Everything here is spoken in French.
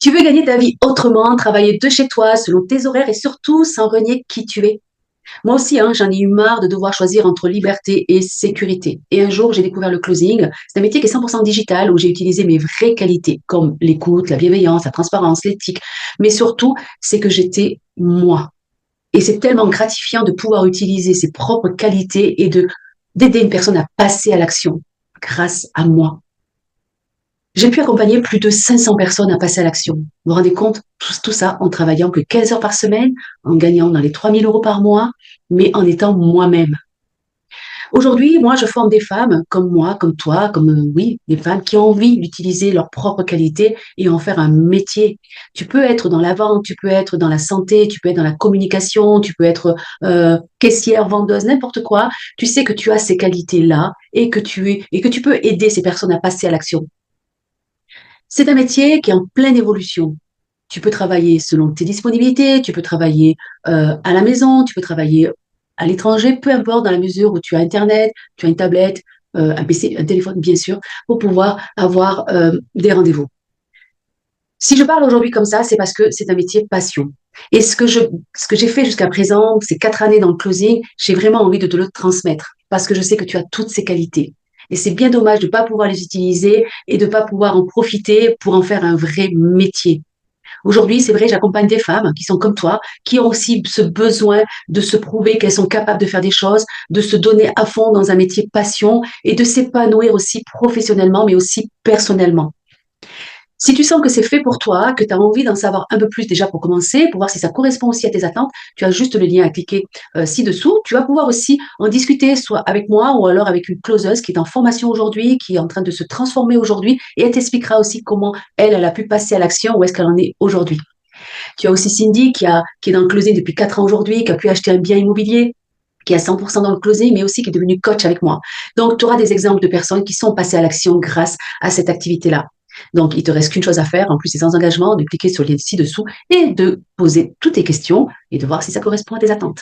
Tu veux gagner ta vie autrement, travailler de chez toi, selon tes horaires et surtout sans renier qui tu es. Moi aussi, hein, j'en ai eu marre de devoir choisir entre liberté et sécurité. Et un jour, j'ai découvert le closing. C'est un métier qui est 100% digital où j'ai utilisé mes vraies qualités, comme l'écoute, la bienveillance, la transparence, l'éthique. Mais surtout, c'est que j'étais moi. Et c'est tellement gratifiant de pouvoir utiliser ses propres qualités et d'aider une personne à passer à l'action grâce à moi. J'ai pu accompagner plus de 500 personnes à passer à l'action. Vous vous rendez compte? Tout ça en travaillant que 15 heures par semaine, en gagnant dans les 3 000 € par mois, mais en étant moi-même. Aujourd'hui, moi, je forme des femmes comme moi, comme toi, comme, oui, des femmes qui ont envie d'utiliser leurs propres qualités et en faire un métier. Tu peux être dans la vente, tu peux être dans la santé, tu peux être dans la communication, tu peux être caissière, vendeuse, n'importe quoi. Tu sais que tu as ces qualités-là et que tu peux aider ces personnes à passer à l'action. C'est un métier qui est en pleine évolution. Tu peux travailler selon tes disponibilités, tu peux travailler à la maison, tu peux travailler à l'étranger, peu importe dans la mesure où tu as Internet, tu as une tablette, un PC, un téléphone, bien sûr, pour pouvoir avoir des rendez-vous. Si je parle aujourd'hui comme ça, c'est parce que c'est un métier passion. Et ce que j'ai fait jusqu'à présent, ces 4 années dans le closing, j'ai vraiment envie de te le transmettre parce que je sais que tu as toutes ces qualités. Et c'est bien dommage de ne pas pouvoir les utiliser et de ne pas pouvoir en profiter pour en faire un vrai métier. Aujourd'hui, c'est vrai, j'accompagne des femmes qui sont comme toi, qui ont aussi ce besoin de se prouver qu'elles sont capables de faire des choses, de se donner à fond dans un métier passion et de s'épanouir aussi professionnellement, mais aussi personnellement. Si tu sens que c'est fait pour toi, que tu as envie d'en savoir un peu plus déjà pour commencer, pour voir si ça correspond aussi à tes attentes, tu as juste le lien à cliquer ci-dessous. Tu vas pouvoir aussi en discuter soit avec moi ou alors avec une closeuse qui est en formation aujourd'hui, qui est en train de se transformer aujourd'hui et elle t'expliquera aussi comment elle a pu passer à l'action, où est-ce qu'elle en est aujourd'hui. Tu as aussi Cindy qui est dans le closing depuis 4 ans aujourd'hui, qui a pu acheter un bien immobilier, qui est à 100% dans le closing, mais aussi qui est devenue coach avec moi. Donc, tu auras des exemples de personnes qui sont passées à l'action grâce à cette activité-là. Donc, il te reste qu'une chose à faire, en plus c'est sans engagement, de cliquer sur le lien ci-dessous et de poser toutes tes questions et de voir si ça correspond à tes attentes.